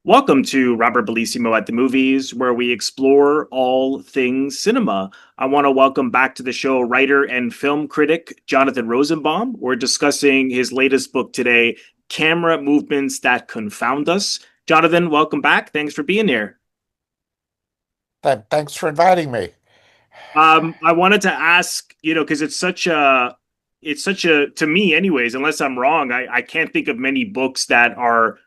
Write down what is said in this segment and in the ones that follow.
Welcome to Robert Bellissimo at the Movies, where we explore all things cinema. I want to welcome back to the show writer and film critic Jonathan Rosenbaum. We're discussing his latest book today, Camera Movements That Confound Us. Jonathan, welcome back. Thanks for being here. Thanks for inviting me. I wanted to ask, because to me, anyways, unless I'm wrong, I can't think of many books that are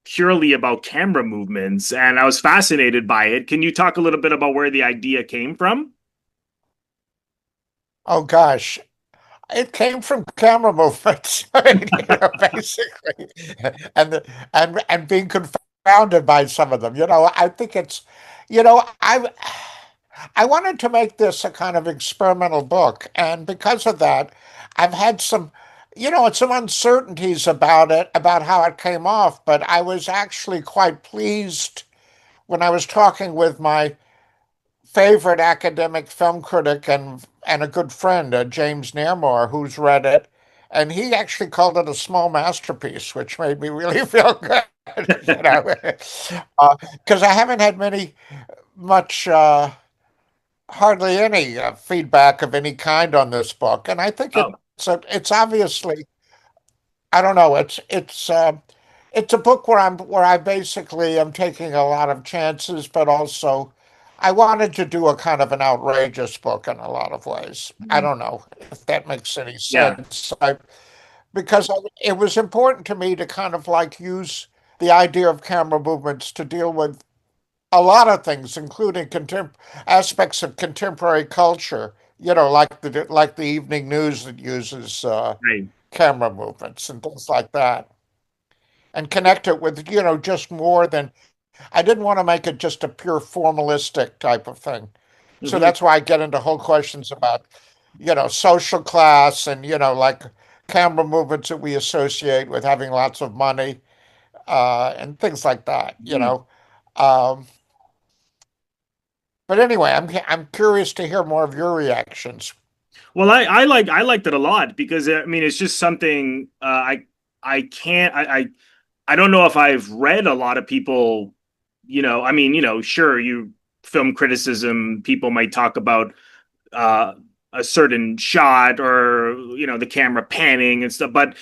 purely about camera movements, and I was fascinated by it. Can you talk a little bit about where the idea came from? Oh gosh, it came from camera movements, basically, and being confounded by some of them. I think it's, you know, I wanted to make this a kind of experimental book, and because of that, I've had some uncertainties about it, about how it came off. But I was actually quite pleased when I was talking with my favorite academic film critic and a good friend, James Nairmore, who's read it, and he actually called it a small masterpiece, which made me really feel good. Because I haven't had much, hardly any feedback of any kind on this book, and I think Oh, it's obviously, I don't know, it's a book where I basically am taking a lot of chances, but also I wanted to do a kind of an outrageous book in a lot of ways. I don't know if that makes any yeah. sense. It was important to me to kind of like use the idea of camera movements to deal with a lot of things, including aspects of contemporary culture. Like the evening news that uses Right. camera movements and things like that, and connect it with just more than I didn't want to make it just a pure formalistic type of thing. So Hmm. that's why I get into whole questions about, social class and, like camera movements that we associate with having lots of money, and things like that. Um, but anyway, I'm curious to hear more of your reactions. Well, I liked it a lot because I mean it's just something I can't I don't know if I've read a lot of people, I mean, sure, you film criticism, people might talk about uh, a certain shot or the camera panning and stuff, but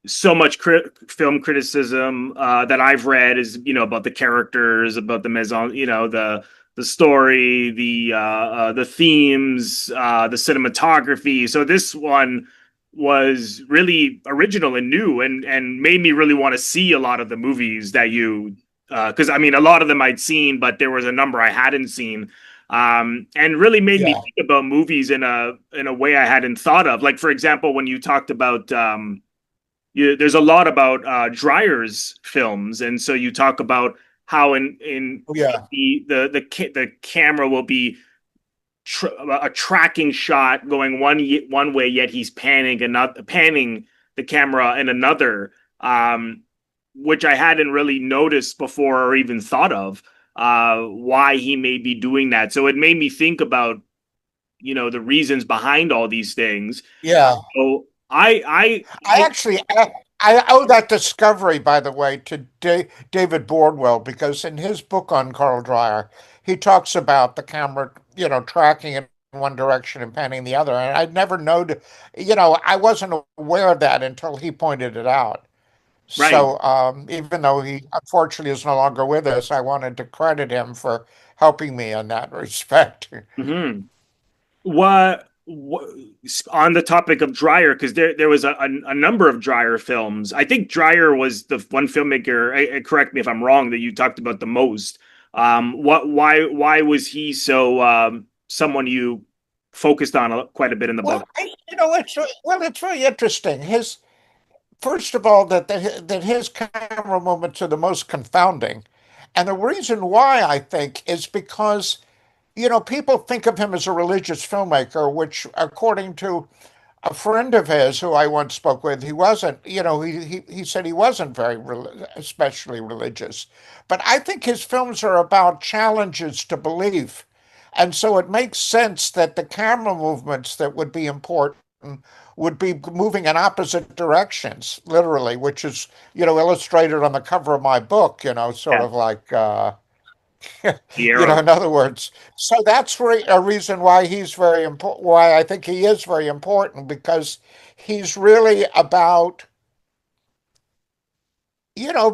so much film criticism that I've read is about the characters, about the maison, the story, the themes, the cinematography. So this one was really original and new, and made me really want to see a lot of the movies that you because I mean a lot of them I'd seen, but there was a number I hadn't seen. And really made me Yeah. think about movies in a way I hadn't thought of. Like for example, when you talked about there's a lot about Dreyer's films, and so you talk about how in Yeah. the camera will be a tracking shot going one way, yet he's panning the camera in another, which I hadn't really noticed before or even thought of why he may be doing that. So it made me think about the reasons behind all these things. Yeah. So I I actually I owe that discovery, by the way, to David Bordwell, because in his book on Carl Dreyer, he talks about the camera, tracking in one direction and panning the other. And I'd never known, I wasn't aware of that until he pointed it out. right. So even though he unfortunately is no longer with us, I wanted to credit him for helping me in that respect. Hmm. What on the topic of Dreyer, because there was a number of Dreyer films. I think Dreyer was the one filmmaker. Correct me if I'm wrong, that you talked about the most. What why was he so someone you focused on quite a bit in the book? It's very interesting. His First of all, that his camera moments are the most confounding, and the reason why I think is because people think of him as a religious filmmaker, which, according to a friend of his who I once spoke with, he wasn't. He said he wasn't especially religious, but I think his films are about challenges to belief, and so it makes sense that the camera movements that would be important would be moving in opposite directions, literally, which is, illustrated on the cover of my book, sort Yeah, of like, the arrow. in other words. So that's a reason why he's very important, why I think he is very important, because he's really about,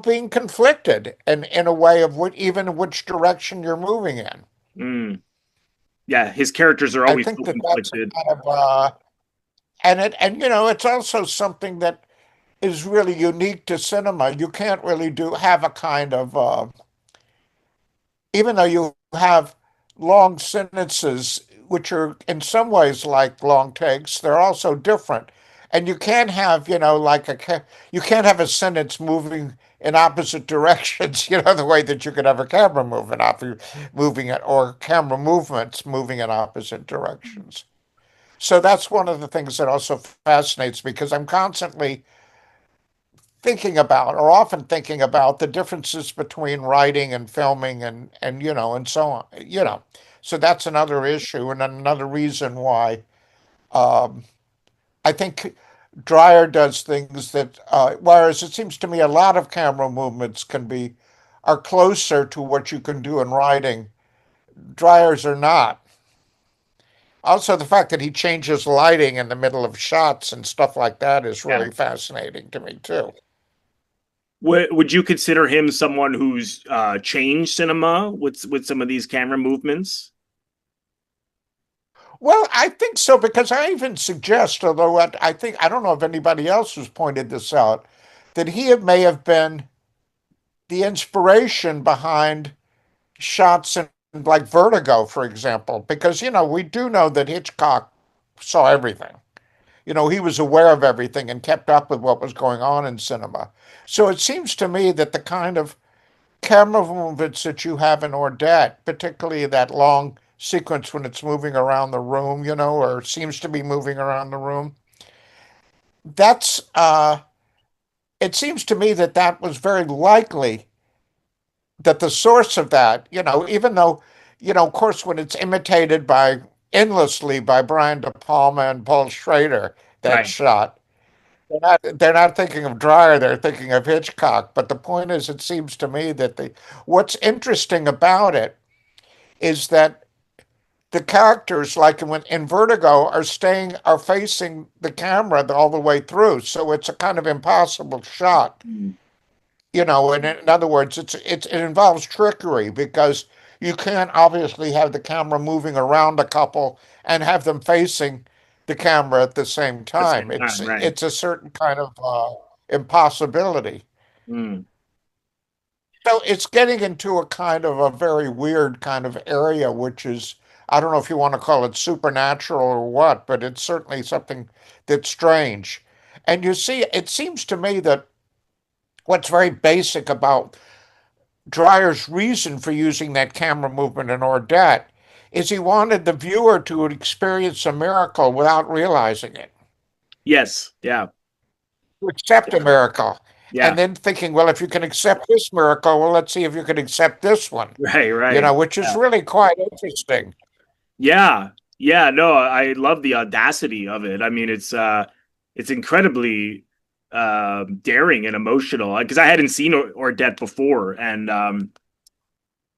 being conflicted and in a way of even which direction you're moving in. Mm. Yeah, his characters are I always think so that that's a conflicted. kind of, it's also something that is really unique to cinema. You can't really have a kind of, even though you have long sentences, which are in some ways like long takes, they're also different. And you can't have, you can't have a sentence moving in opposite directions, the way that you could have a camera moving it, or camera movements moving in opposite directions. So that's one of the things that also fascinates me, because I'm constantly thinking about, or often thinking about, the differences between writing and filming, and so on. So that's another issue, and another reason why, um, I think Dreyer does things that, whereas it seems to me a lot of camera movements are closer to what you can do in writing. Dreyer's are not. Also, the fact that he changes lighting in the middle of shots and stuff like that is Yeah. really fascinating to me too. Would you consider him someone who's changed cinema with some of these camera movements? Well, I think so, because I even suggest, although I think, I don't know if anybody else has pointed this out, that may have been the inspiration behind shots in, like, Vertigo, for example, because, we do know that Hitchcock saw everything. He was aware of everything and kept up with what was going on in cinema. So it seems to me that the kind of camera movements that you have in ORDET, particularly that long sequence when it's moving around the room, or seems to be moving around the room, that's it seems to me that that was very likely that the source of that, even though, of course, when it's imitated by endlessly by Brian De Palma and Paul Schrader, that Right. shot. They're not thinking of Dreyer, they're thinking of Hitchcock. But the point is, it seems to me that what's interesting about it is that the characters, like in Vertigo, are facing the camera all the way through. So it's a kind of impossible shot. Mm. And in other words, it involves trickery, because you can't obviously have the camera moving around a couple and have them facing the camera at the same At the time. same It's time, right? it's a certain kind of impossibility. Mm. So it's getting into a kind of a very weird kind of area, which is, I don't know if you want to call it supernatural or what, but it's certainly something that's strange. And you see, it seems to me that what's very basic about Dreyer's reason for using that camera movement in ORDET is he wanted the viewer to experience a miracle without realizing it, Yes. Yeah. to accept a miracle. Yeah. And then thinking, well, if you can accept this miracle, well, let's see if you can accept this one, Right. Right. which is Yeah. really quite interesting. Yeah. Yeah. No, I love the audacity of it. I mean, it's incredibly daring and emotional because I hadn't seen Ordet before, and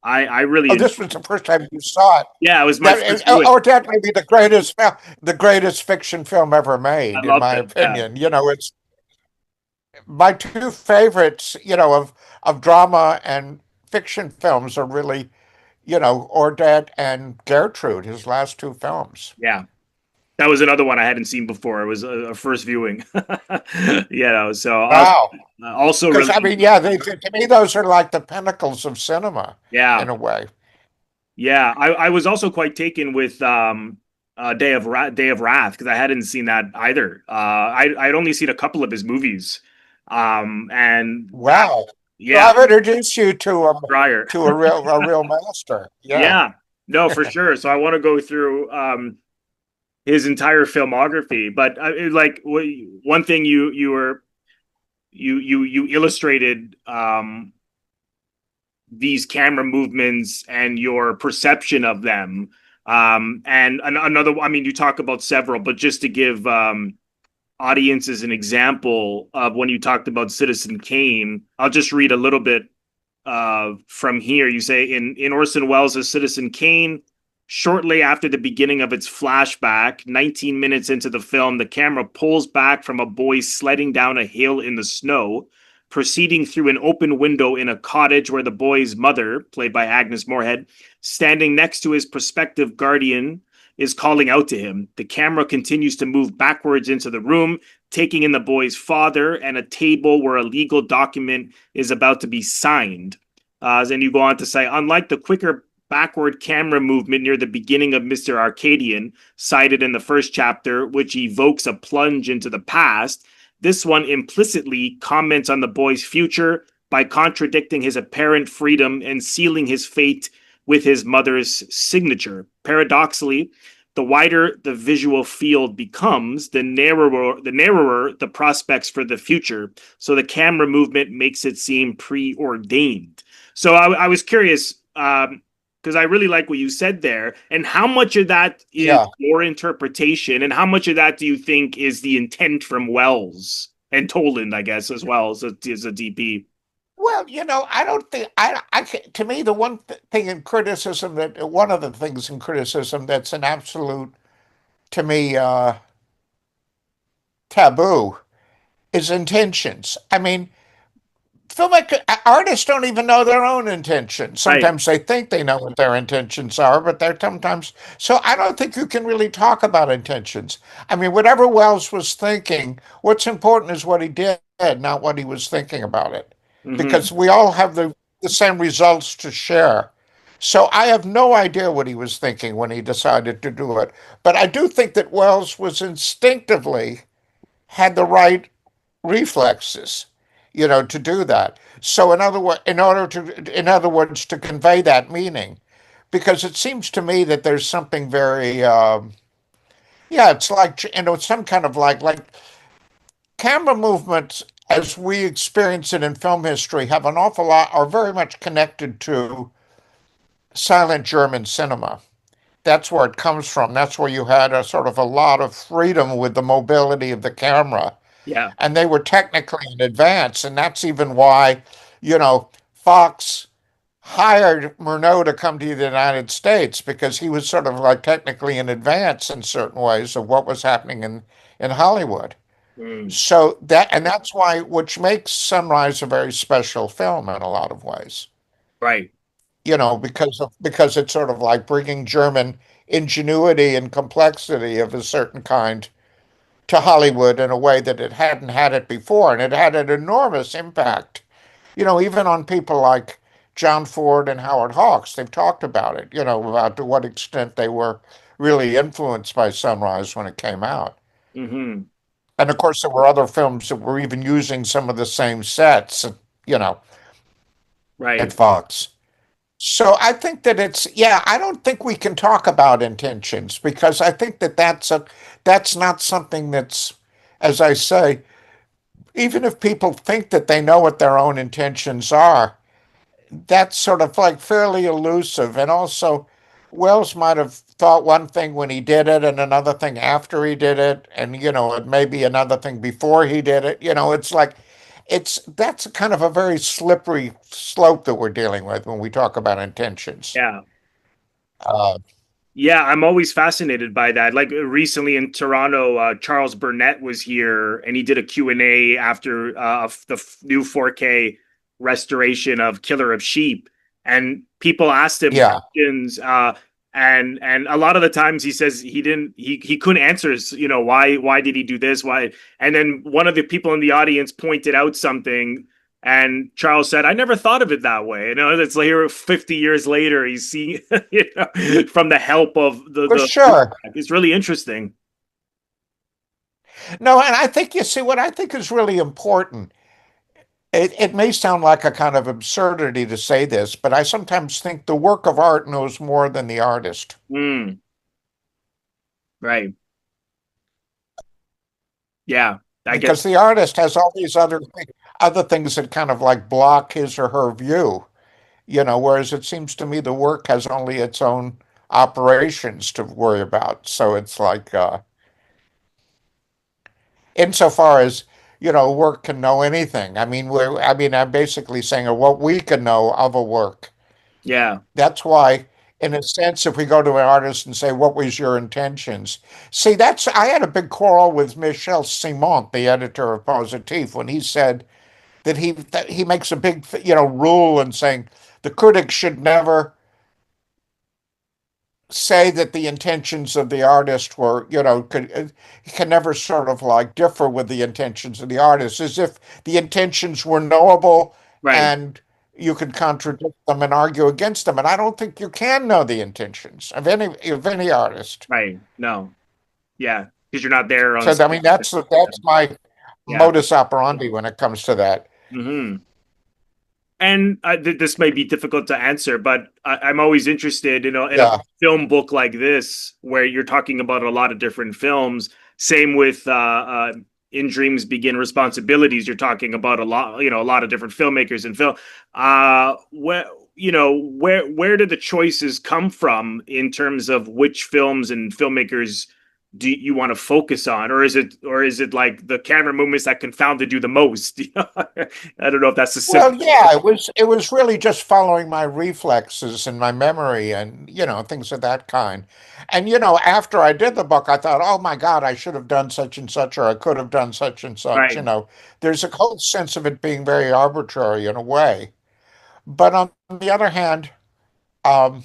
I really Oh, this was the first time you saw it. yeah, it was my first viewing. ORDET may be the greatest fiction film ever I made, in loved my it. Yeah. opinion. It's my two favorites, of drama and fiction films are really, ORDET and Gertrude, his last two films. Yeah. That was another one I hadn't seen before. It was a first viewing. So Wow. also Because, really I mean, yeah, to me, those are like the pinnacles of cinema yeah. in a way. Yeah, I was also quite taken with Day of Wrath because I hadn't seen that either. I'd only seen a couple of his movies, and that Wow. So yeah, I've introduced you prior. to a real master. Yeah. Yeah, no, for sure. So I want to go through his entire filmography, but one thing you illustrated these camera movements and your perception of them And another, I mean, you talk about several, but just to give audiences an example of when you talked about Citizen Kane, I'll just read a little bit from here. You say in Orson Welles' Citizen Kane, shortly after the beginning of its flashback, 19 minutes into the film, the camera pulls back from a boy sledding down a hill in the snow, proceeding through an open window in a cottage where the boy's mother, played by Agnes Moorehead, standing next to his prospective guardian, is calling out to him. The camera continues to move backwards into the room, taking in the boy's father and a table where a legal document is about to be signed. Then you go on to say, unlike the quicker backward camera movement near the beginning of Mr. Arcadian, cited in the first chapter, which evokes a plunge into the past, this one implicitly comments on the boy's future by contradicting his apparent freedom and sealing his fate with his mother's signature. Paradoxically, the wider the visual field becomes, the narrower the prospects for the future. So the camera movement makes it seem preordained. So I was curious, because I really like what you said there, and how much of that is Yeah. your interpretation, and how much of that do you think is the intent from Wells and Toland, I guess, as well as a DP? Well, I don't think to me, the one thing in criticism that one of the things in criticism that's an absolute, to me, taboo is intentions. I mean, artists don't even know their own intentions. Right. Sometimes they think they know what their intentions are, but they're sometimes. So I don't think you can really talk about intentions. I mean, whatever Wells was thinking, what's important is what he did, not what he was thinking about it, Mm-hmm. because we all have the same results to share. So I have no idea what he was thinking when he decided to do it. But I do think that Wells was instinctively had the right reflexes, to do that. So in other words, to convey that meaning, because it seems to me that there's something very, yeah, it's like some kind of like camera movements as we experience it in film history have an awful lot are very much connected to silent German cinema. That's where it comes from. That's where you had a sort of a lot of freedom with the mobility of the camera, Yeah. and they were technically in advance. And that's even why, Fox hired Murnau to come to the United States because he was sort of like technically in advance in certain ways of what was happening in Hollywood. Mm. So that's why, which makes Sunrise a very special film in a lot of ways, Right. because it's sort of like bringing German ingenuity and complexity of a certain kind to Hollywood in a way that it hadn't had it before. And it had an enormous impact, even on people like John Ford and Howard Hawks. They've talked about it, about to what extent they were really influenced by Sunrise when it came out. Mm-hmm. And of course, there were other films that were even using some of the same sets, you know, at Right. Fox. So I think that yeah, I don't think we can talk about intentions because I think that that's not something that's, as I say, even if people think that they know what their own intentions are, that's sort of like fairly elusive. And also, Wells might have thought one thing when he did it and another thing after he did it, and it may be another thing before he did it. It's like that's kind of a very slippery slope that we're dealing with when we talk about intentions. Yeah. Uh, Yeah, I'm always fascinated by that. Like recently in Toronto, Charles Burnett was here and he did a Q&A after new 4K restoration of Killer of Sheep. And people asked him yeah, questions, and a lot of the times he says he couldn't answer, why did he do this? Why? And then one of the people in the audience pointed out something, and Charles said, I never thought of it that way. It's like here 50 years later, he's seeing, from the help of for the sure. it's really interesting. No, and I think you see what I think is really important. It may sound like a kind of absurdity to say this, but I sometimes think the work of art knows more than the artist. Mm, right. Yeah, I get. Because the artist has all these other things that kind of like block his or her view, whereas it seems to me the work has only its own operations to worry about. So it's like, insofar as, work can know anything. I mean, I'm basically saying what we can know of a work. Yeah. That's why, in a sense, if we go to an artist and say, "What was your intentions?" See, I had a big quarrel with Michel Simon, the editor of Positif, when he said that he makes a big, rule in saying the critic should never say that the intentions of the artist were, can never sort of like differ with the intentions of the artist, as if the intentions were knowable Right. and you could contradict them and argue against them. And I don't think you can know the intentions of any artist. Right. No. Yeah. Because you're not there on So I set. mean, that's my Yeah. modus operandi when it comes to that. Hmm. And this may be difficult to answer, but I'm always interested in a Yeah. film book like this, where you're talking about a lot of different films. Same with In Dreams Begin Responsibilities. You're talking about a lot of different filmmakers and film. Where where did the choices come from in terms of which films and filmmakers do you want to focus on, or is it like the camera movements that confounded you the most? I don't know if that's a Well, simple. yeah, it was really just following my reflexes and my memory and things of that kind. And after I did the book, I thought, "Oh my God, I should have done such and such, or I could have done such and such." Right, There's a whole sense of it being very arbitrary in a way. But on the other hand, um,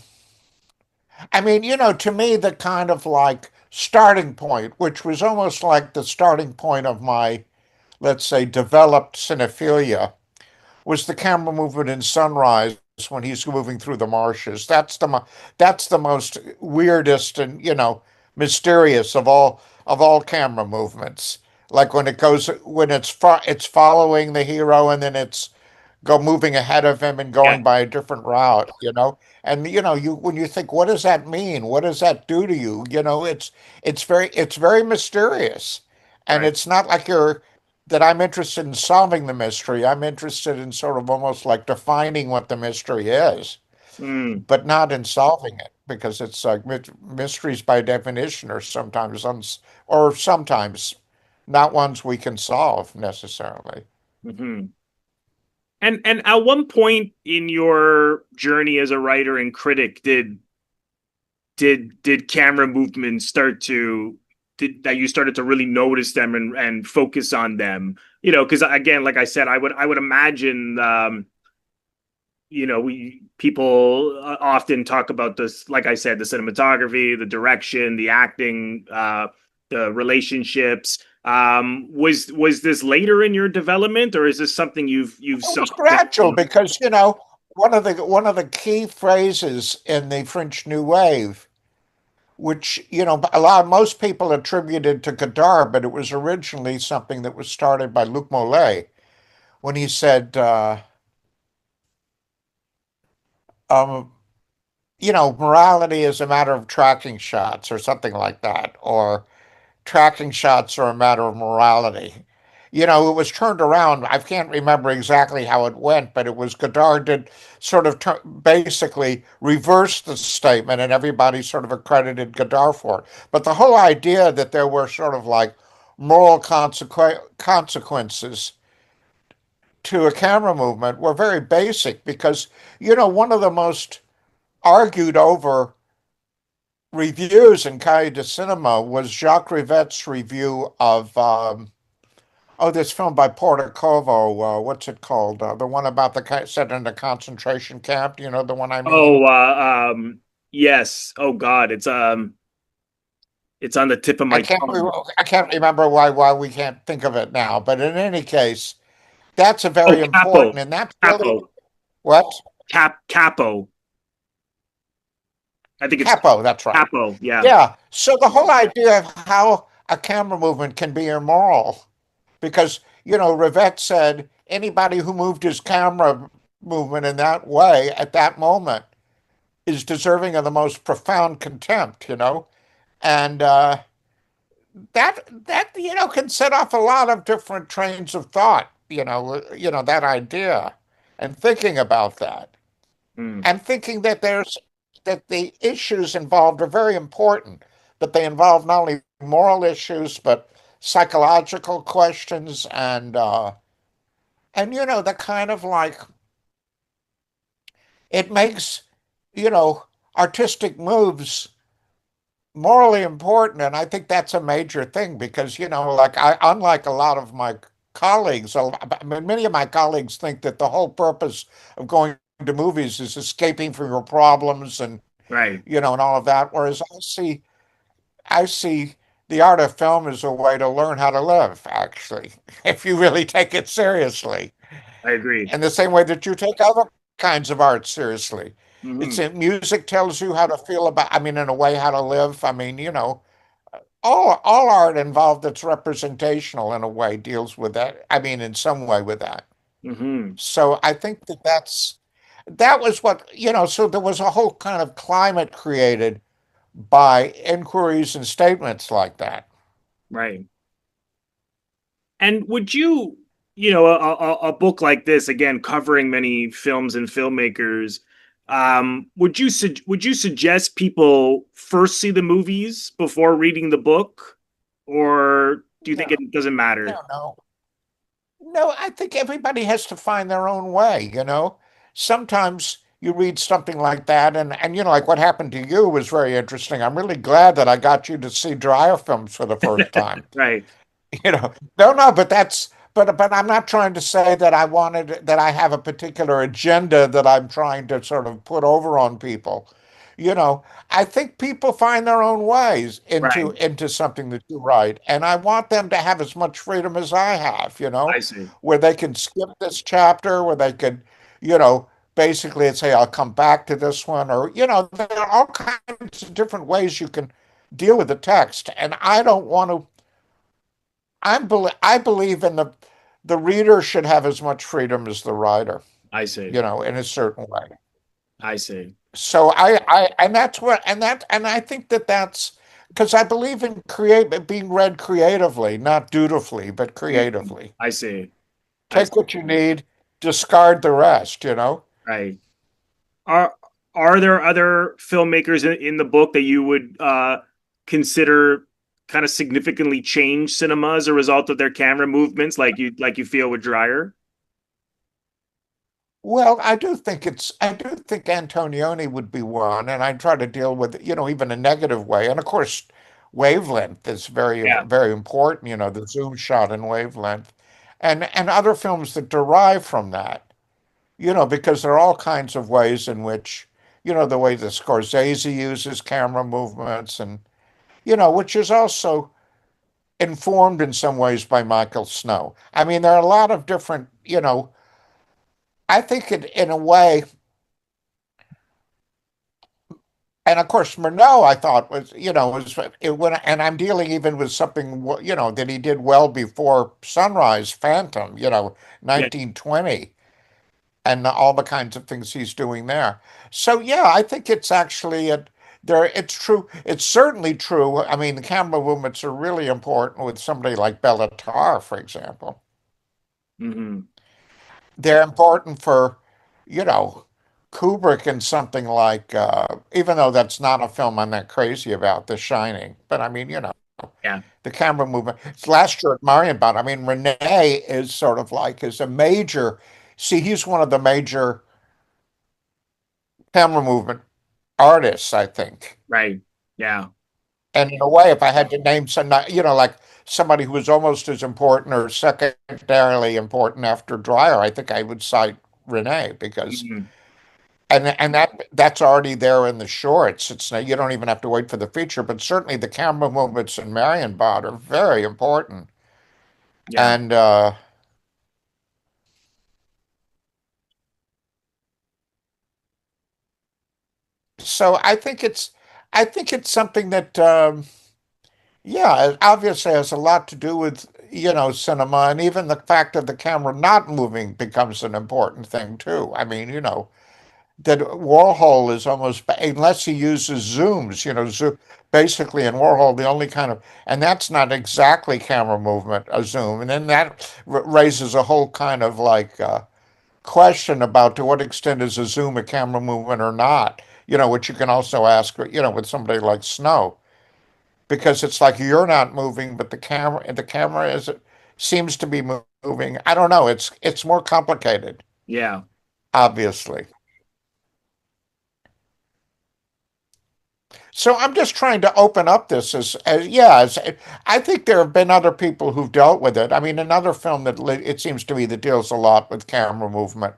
I mean, to me, the kind of like starting point, which was almost like the starting point of my, let's say, developed cinephilia, was the camera movement in Sunrise when he's moving through the marshes. That's the most weirdest and mysterious of all camera movements. Like when it's following the hero and then it's go moving ahead of him and yeah, going by a different route. And you when you think, what does that mean? What does that do to you? It's very mysterious. And right. it's not like you're that I'm interested in solving the mystery. I'm interested in sort of almost like defining what the mystery is, Mm, but not in solving it, because it's like mysteries by definition are sometimes not ones we can solve necessarily. hmm. And at one point in your journey as a writer and critic, did camera movements start to did that you started to really notice them and focus on them? Because again, like I said, I would imagine we people often talk about this, like I said, the cinematography, the direction, the acting, the relationships. Was this later in your development, or is this something you've It saw? was gradual because, one of the key phrases in the French New Wave, which, most people attributed to Godard, but it was originally something that was started by Luc Mollet when he said, um, morality is a matter of tracking shots or something like that, or tracking shots are a matter of morality. It was turned around. I can't remember exactly how it went, but it was Godard did sort of basically reverse the statement, and everybody sort of accredited Godard for it. But the whole idea that there were sort of like moral consequences to a camera movement were very basic because, one of the most argued over reviews in Cahiers de Cinema was Jacques Rivette's review of this film by Portacovo. What's it called? The one about the set in a concentration camp. You know the one I mean? Oh, yes. Oh God, it's on the tip of I my can't. tongue. I can't remember why we can't think of it now. But in any case, that's a Oh, very Capo, important, and that's really Capo, what Capo. I think it's capo. That's right. Capo. Yeah. Yeah. So the whole idea of how a camera movement can be immoral, because Rivette said anybody who moved his camera movement in that way at that moment is deserving of the most profound contempt. And that can set off a lot of different trains of thought. That idea, and thinking about that, Mm. and thinking that there's that the issues involved are very important, but they involve not only moral issues but psychological questions and the kind of like it makes you know artistic moves morally important, and I think that's a major thing because like I unlike a lot of my colleagues, I mean, many of my colleagues think that the whole purpose of going to movies is escaping from your problems and Right. and all of that, whereas I see the art of film as a way to learn how to live, actually, if you really take it seriously. I agree. In the same way that you take other kinds of art seriously. It's Hmm. in music tells you how to feel about, I mean, in a way, how to live. I mean, all art involved that's representational in a way deals with that. I mean, in some way with that. Hmm. So I think that was so there was a whole kind of climate created by inquiries and statements like that. Right. And would you, a book like this, again, covering many films and filmmakers, would you suggest people first see the movies before reading the book, or do you think No, it doesn't matter? no, no. No, I think everybody has to find their own way. Sometimes you read something like that and like what happened to you was very interesting. I'm really glad that I got you to see Dreyer films for the first time. Right. No, but I'm not trying to say that I have a particular agenda that I'm trying to sort of put over on people. I think people find their own ways into Right. into something that you write, and I want them to have as much freedom as I have, I see. where they can skip this chapter, where they could, you know, basically say, I'll come back to this one, or there are all kinds of different ways you can deal with the text, and I don't want to I believe in the reader should have as much freedom as the writer, I see. in a certain way. I see. So and that's what, and I think that's because I believe in being read creatively, not dutifully, but Mhm. creatively. I see. I see. Take what you need, discard the rest. Right. Are are there other filmmakers in the book that you would consider kind of significantly change cinema as a result of their camera movements, like you feel with Dreyer? Well, I do think Antonioni would be one, and I try to deal with, even a negative way. And of course, wavelength is very, Yeah. very important, the zoom shot and wavelength, and other films that derive from that, because there are all kinds of ways in which, the way that Scorsese uses camera movements and, which is also informed in some ways by Michael Snow. I mean, there are a lot of different, I think in a way. And of course, Murnau, I thought and I'm dealing even with something, that he did well before Sunrise, Phantom, Yeah. 1920, and all the kinds of things he's doing there. So yeah, I think it's actually it's true. It's certainly true. I mean, the camera movements are really important with somebody like Bellatar, for example. Hmm. They're important for, you know, Kubrick and something like, even though that's not a film I'm that crazy about, The Shining. But I mean, Yeah. the camera movement. It's last year at Marienbad. I mean, Resnais is sort of like is a major. See, he's one of the major camera movement artists, I think. Right. Yeah. And in a way, if I had to name some, like somebody who was almost as important or secondarily important after Dreyer, I think I would cite Resnais because Hmm. and that's already there in the shorts. It's not, you don't even have to wait for the feature, but certainly the camera movements in Marienbad are very important. Yeah. And so I think it's something that yeah, it obviously has a lot to do with cinema, and even the fact of the camera not moving becomes an important thing too. I mean, that Warhol is almost, unless he uses zooms, basically in Warhol, the only kind of, and that's not exactly camera movement, a zoom. And then that raises a whole kind of like question about to what extent is a zoom a camera movement or not. which you can also ask, with somebody like Snow, because it's like you're not moving, but the camera is seems to be moving. I don't know. It's more complicated, Yeah. obviously. So I'm just trying to open up this as yeah, I think there have been other people who've dealt with it. I mean, another film that it seems to me that deals a lot with camera movement,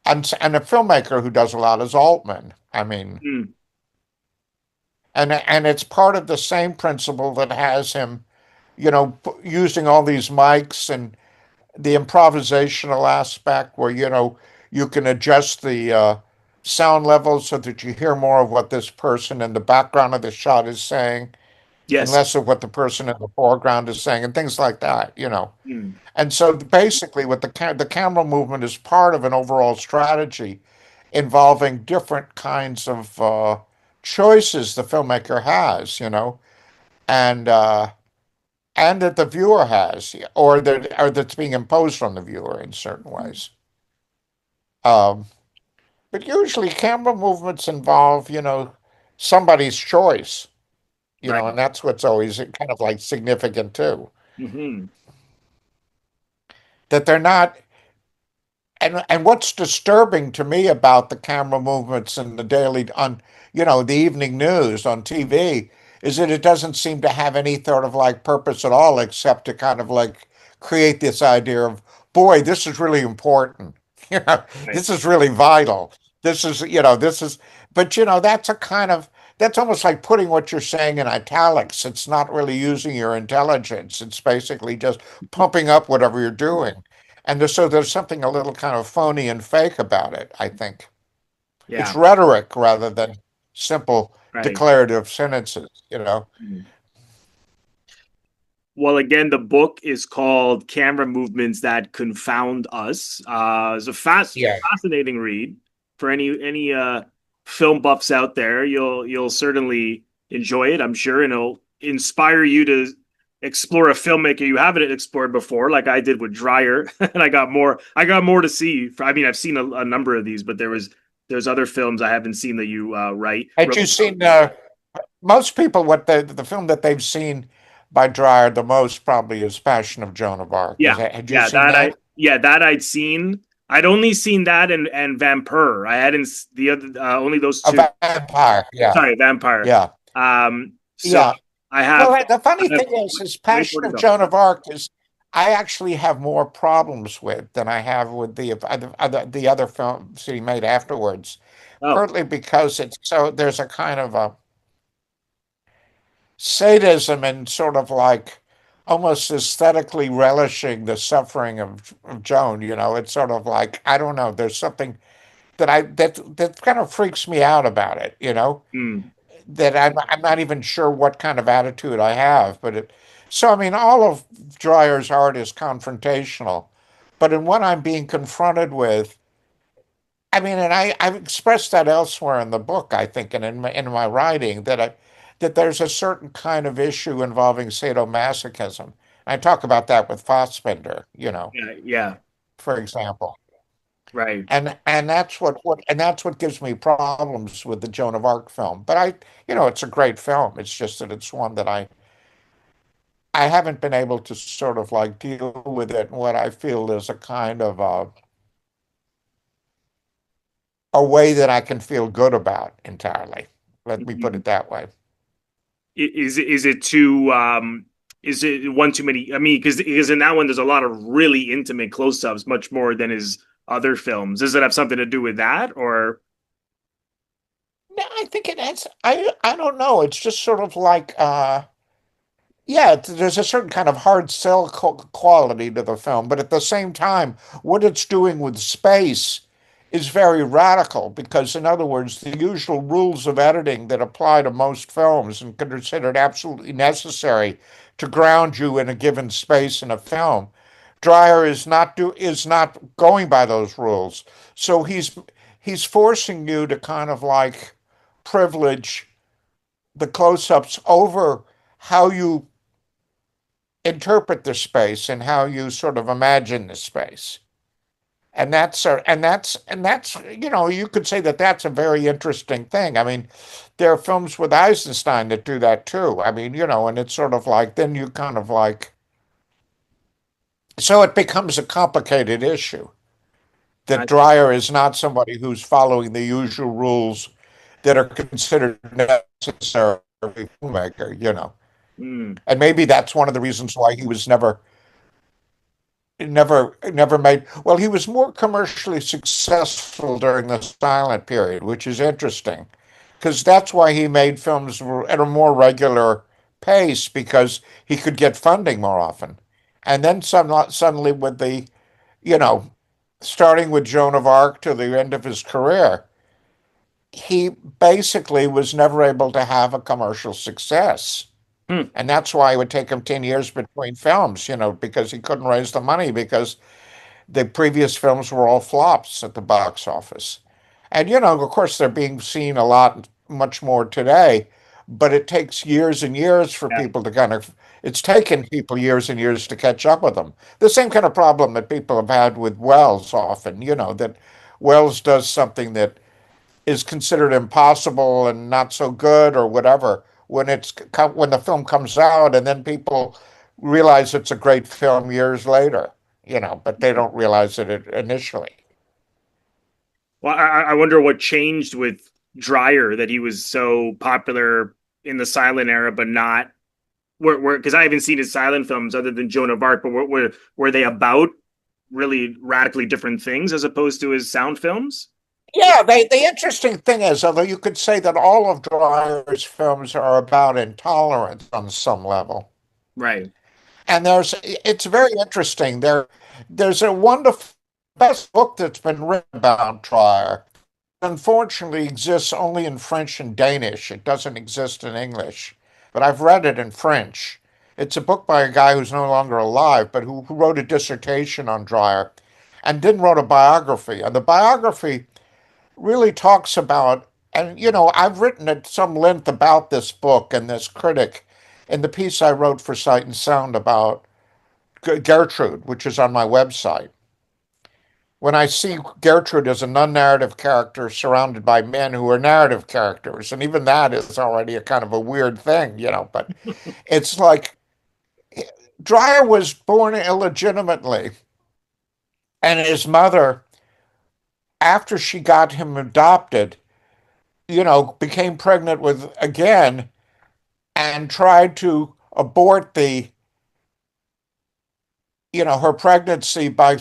and a filmmaker who does a lot is Altman. I mean, Mm. and it's part of the same principle that has him, using all these mics and the improvisational aspect where, you can adjust the sound levels so that you hear more of what this person in the background of the shot is saying and Yes. less of what the person in the foreground is saying and things like that. Mm. And so basically what the camera movement is part of an overall strategy involving different kinds of choices the filmmaker has, and and that the viewer has, or that's being imposed on the viewer in certain ways. Um, but usually camera movements involve, somebody's choice, Right. and that's what's always kind of like significant too. Hmm. That they're not, and what's disturbing to me about the camera movements in the daily on, the evening news on TV is that it doesn't seem to have any sort of like purpose at all except to kind of like create this idea of, boy, this is really important. You know, Right. this is really vital. This is, but that's almost like putting what you're saying in italics. It's not really using your intelligence. It's basically just pumping up whatever you're doing. And so there's something a little kind of phony and fake about it, I think. It's Yeah. rhetoric rather than simple Right. declarative sentences. Mm. Well, again, the book is called Camera Movements That Confound Us. It's a Yeah. fascinating read for any film buffs out there. You'll certainly enjoy it, I'm sure, and it'll inspire you to explore a filmmaker you haven't explored before, like I did with Dreyer. And I got more to see. I mean, I've seen a number of these, but there's other films I haven't seen that you Had wrote you about. seen most people what the film that they've seen by Dreyer the most probably is Passion of Joan of Arc. Yeah, Had you yeah, seen that? that I'd seen. I'd only seen that and Vampire. I hadn't the other only those A two. vampire. Yeah. Sorry, Vampire. Yeah. So Yeah. I Well, have the I funny have thing is way Passion more to of go. Joan of Arc is I actually have more problems with than I have with the other films he made afterwards. Oh, Partly because there's a kind of a sadism and sort of like almost aesthetically relishing the suffering of Joan. It's sort of like, I don't know, there's something that kind of freaks me out about it. mm, That I'm not even sure what kind of attitude I have, but so I mean all of Dreyer's art is confrontational, but in what I'm being confronted with, I mean, and I've expressed that elsewhere in the book, I think, and in my writing, that there's a certain kind of issue involving sadomasochism. I talk about that with Fassbinder, yeah, yeah, for example. right. And that's what gives me problems with the Joan of Arc film. But it's a great film. It's just that it's one that I haven't been able to sort of like deal with it in what I feel is a kind of a way that I can feel good about entirely. Let me put Mhm. it that way. Is it too is it one too many? I mean, because in that one there's a lot of really intimate close-ups, much more than his other films. Does it have something to do with that, or No, I think it has. I don't know. It's just sort of like yeah, there's a certain kind of hard sell quality to the film, but at the same time, what it's doing with space is very radical because, in other words, the usual rules of editing that apply to most films and considered absolutely necessary to ground you in a given space in a film, Dreyer is not going by those rules. So he's forcing you to kind of like privilege the close-ups over how you interpret the space and how you sort of imagine the space. and that's you could say that that's a very interesting thing. I mean, there are films with Eisenstein that do that too. I mean, and it's sort of like then you kind of like so it becomes a complicated issue that I, Dreyer is not somebody who's following the usual rules that are considered necessary for a filmmaker. mm, And maybe that's one of the reasons why he was never made. Well, he was more commercially successful during the silent period, which is interesting because that's why he made films at a more regular pace because he could get funding more often. And then suddenly with you know, starting with Joan of Arc to the end of his career, he basically was never able to have a commercial success. mm, And that's why it would take him 10 years between films, because he couldn't raise the money because the previous films were all flops at the box office. And, of course, they're being seen a lot, much more today, but it takes years and years for yeah, people to it's taken people years and years to catch up with them. The same kind of problem that people have had with Wells often, that Wells does something that is considered impossible and not so good or whatever when the film comes out and then people realize it's a great film years later, but they yeah. don't realize it initially. Well, I wonder what changed with Dreyer that he was so popular in the silent era, but not were because I haven't seen his silent films other than Joan of Arc, but were they about really radically different things as opposed to his sound films? Yeah, the interesting thing is, although you could say that all of Dreyer's films are about intolerance on some level, Right. and it's very interesting. There's a wonderful best book that's been written about Dreyer. Unfortunately, exists only in French and Danish. It doesn't exist in English, but I've read it in French. It's a book by a guy who's no longer alive, but who wrote a dissertation on Dreyer and then wrote a biography. And the biography really talks about, and I've written at some length about this book and this critic in the piece I wrote for Sight and Sound about Gertrude, which is on my website. When I see Gertrude as a non-narrative character surrounded by men who are narrative characters, and even that is already a kind of a weird thing, but it's like Dreyer was born illegitimately, and his mother, after she got him adopted, became pregnant with again and tried to abort her pregnancy by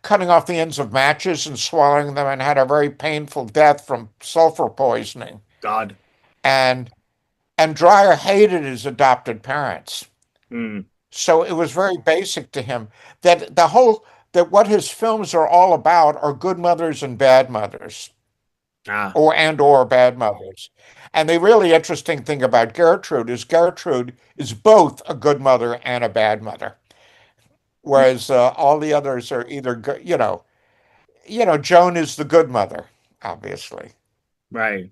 cutting off the ends of matches and swallowing them and had a very painful death from sulfur poisoning. God. And and Dreyer hated his adopted parents. Mm. So it was very basic to him that what his films are all about are good mothers and bad mothers Ah. or bad mothers. And the really interesting thing about Gertrude is both a good mother and a bad mother, Mm. whereas all the others are either Joan is the good mother, obviously, Right.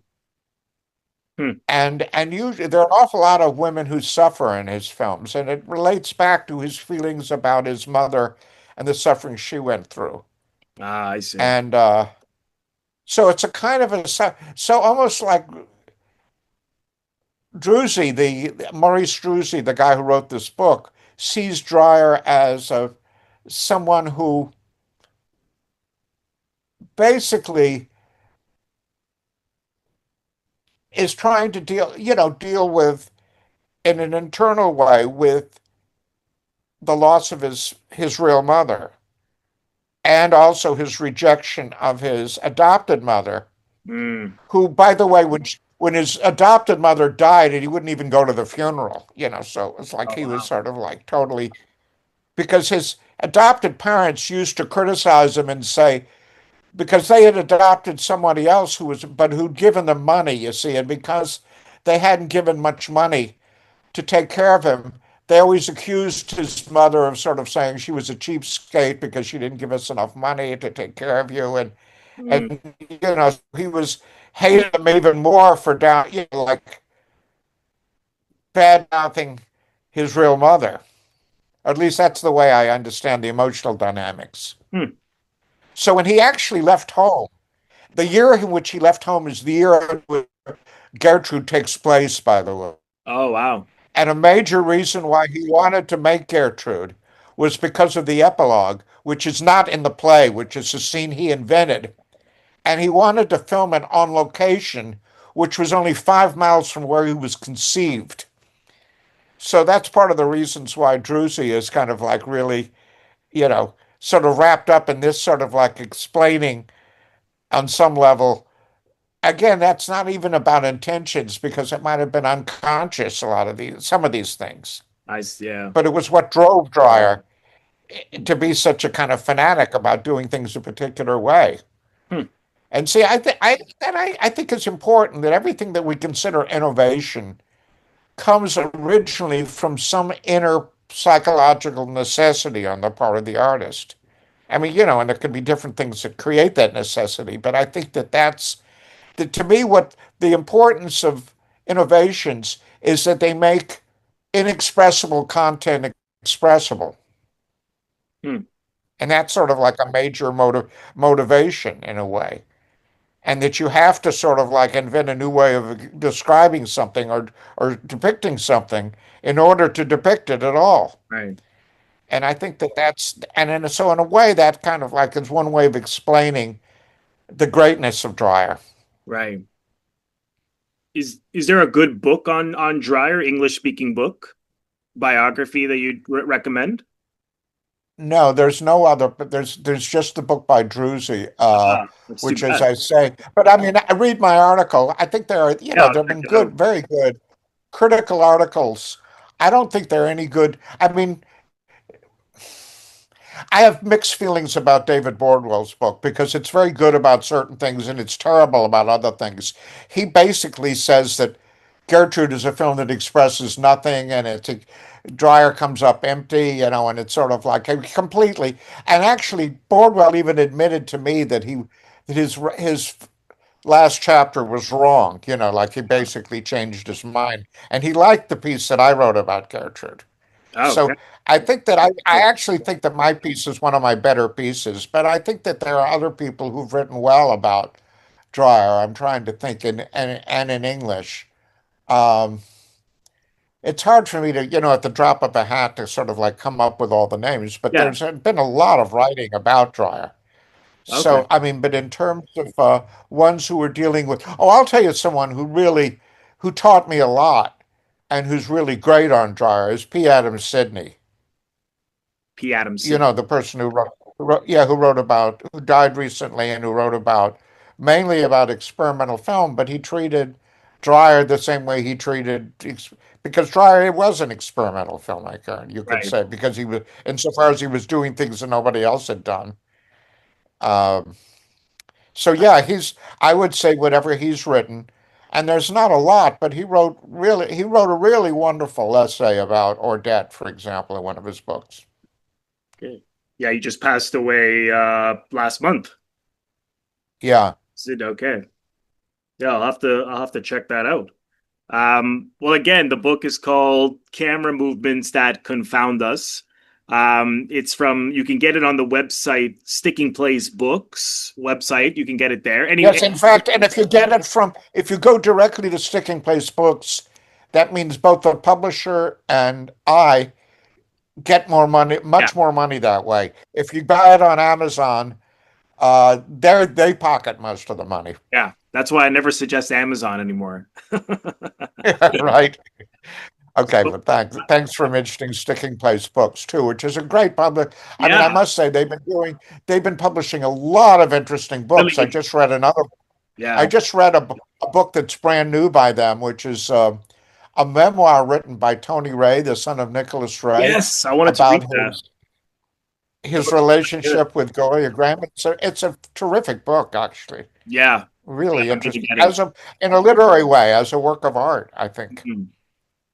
Hmm. and usually there are an awful lot of women who suffer in his films, and it relates back to his feelings about his mother and the suffering she went through, Ah, I see. and so it's a kind of so almost like Maurice Druzy, the guy who wrote this book, sees Dreyer as someone who basically is trying to deal with in an internal way with the loss of his real mother and also his rejection of his adopted mother, Mm. who, by the way, when his adopted mother died, and he wouldn't even go to the funeral, so it's like Oh he was wow. sort of like totally because his adopted parents used to criticize him and say because they had adopted somebody else who'd given them money, you see, and because they hadn't given much money to take care of him, they always accused his mother of sort of saying she was a cheapskate because she didn't give us enough money to take care of you, Mm. and he was hated him even more for down, like bad mouthing his real mother. At least that's the way I understand the emotional dynamics. Hmm. So when he actually left home, the year in which he left home is the year in which Gertrude takes place, by the way. Oh, wow. And a major reason why he wanted to make Gertrude was because of the epilogue, which is not in the play, which is a scene he invented. And he wanted to film it on location, which was only 5 miles from where he was conceived. So that's part of the reasons why Druzy is kind of like really, sort of wrapped up in this sort of like explaining on some level. Again, that's not even about intentions because it might have been unconscious, some of these things. Yeah. But it was what drove Dreyer to be such a kind of fanatic about doing things a particular way. Hmm. And see, I think it's important that everything that we consider innovation comes originally from some inner psychological necessity on the part of the artist. I mean, and there could be different things that create that necessity, but I think that to me, what the importance of innovations is that they make inexpressible content expressible. Hmm. And that's sort of like a major motivation in a way. And that you have to sort of like invent a new way of describing something or depicting something in order to depict it at all. Right. And I think so in a way that kind of like is one way of explaining the greatness of Dreyer. Right. Is there a good book on Dreyer, English speaking book, biography that you'd recommend? No, there's no other, but there's just the book by Druzy, That's too which, as bad. I say, but I mean, I read my article. I think Yeah, I'll there have check been it out. good, very good critical articles. I don't think they're any good. I mean, I have mixed feelings about David Bordwell's book because it's very good about certain things and it's terrible about other things. He basically says that Gertrude is a film that expresses nothing and Dreyer comes up empty, and it's sort of like completely. And actually, Bordwell even admitted to me that his last chapter was wrong. Like he basically changed his mind, and he liked the piece that I wrote about Gertrude. Oh, okay. So I think that I actually think that my piece is one of my better pieces, but I think that there are other people who've written well about Dreyer. I'm trying to think and in English. Um, it's hard for me to, at the drop of a hat to sort of like come up with all the names, but Yeah. there's been a lot of writing about Dreyer. Okay. So, I mean, but in terms of ones who are dealing with, I'll tell you someone who taught me a lot and who's really great on Dreyer is P. Adams Sidney. P. Adamson. The person who died recently and who wrote about mainly about experimental film, but he treated Dreyer the same way he treated because Dreyer was an experimental filmmaker, you could Right. say, because he was insofar as he was doing things that nobody else had done. Um, so yeah, I would say whatever he's written, and there's not a lot, but he wrote a really wonderful essay about Ordet, for example, in one of his books. Okay. Yeah, he just passed away last month. Yeah. Is it okay? Yeah, I'll have to check that out. Well, again, the book is called Camera Movements That Confound Us. It's from you can get it on the website Sticking Plays Books website. You can get it there. Yes, in fact, and if you go directly to Sticking Place Books, that means both the publisher and I get more money, Yeah, much more money that way. If you buy it on Amazon, they pocket most of the money. yeah. That's why I never suggest Amazon anymore. Right? Okay, So, but thanks for mentioning Sticking Place Books too, which is a great public. I mean, I yeah, must say they've been publishing a lot of interesting books. really. I Yeah. just read a book that's brand new by them, which is a memoir written by Tony Ray, the son of Nicholas Ray, Yes, I wanted to about read that. That his looks good. relationship with Gloria Graham. It's a terrific book, actually. Yeah, Really I'm going to interesting get it. in a literary way, as a work of art, I think. Mhm.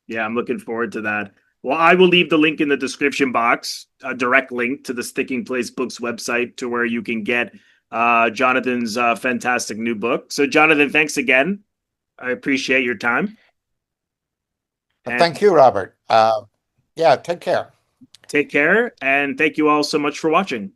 Yeah, I'm looking forward to that. Well, I will leave the link in the description box, a direct link to the Sticking Place Books website to where you can get Jonathan's fantastic new book. So, Jonathan, thanks again. I appreciate your time and Thank you, Robert. Yeah, take care. take care. And thank you all so much for watching.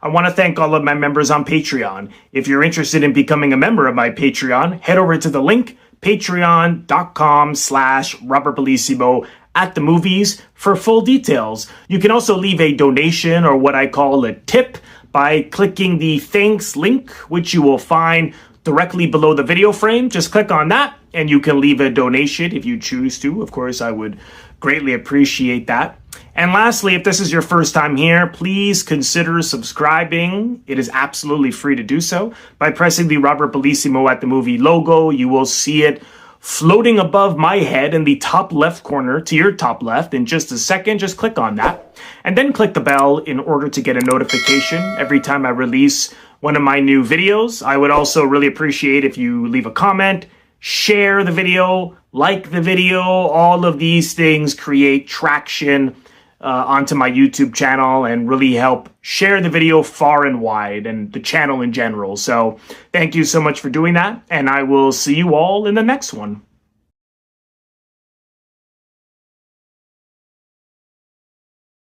I want to thank all of my members on Patreon. If you're interested in becoming a member of my Patreon, head over to the link, patreon.com/RobertBellissimo at the movies for full details. You can also leave a donation, or what I call a tip, by clicking the thanks link, which you will find directly below the video frame. Just click on that and you can leave a donation if you choose to. Of course, I would greatly appreciate that. And lastly, if this is your first time here, please consider subscribing. It is absolutely free to do so. By pressing the Robert Bellissimo at the Movie logo, you will see it floating above my head in the top left corner to your top left. In just a second, just click on that. And then click the bell in order to get a notification every time I release one of my new videos. I would also really appreciate if you leave a comment, share the video, like the video. All of these things create traction onto my YouTube channel and really help share the video far and wide and the channel in general. So thank you so much for doing that, and I will see you all in the next one.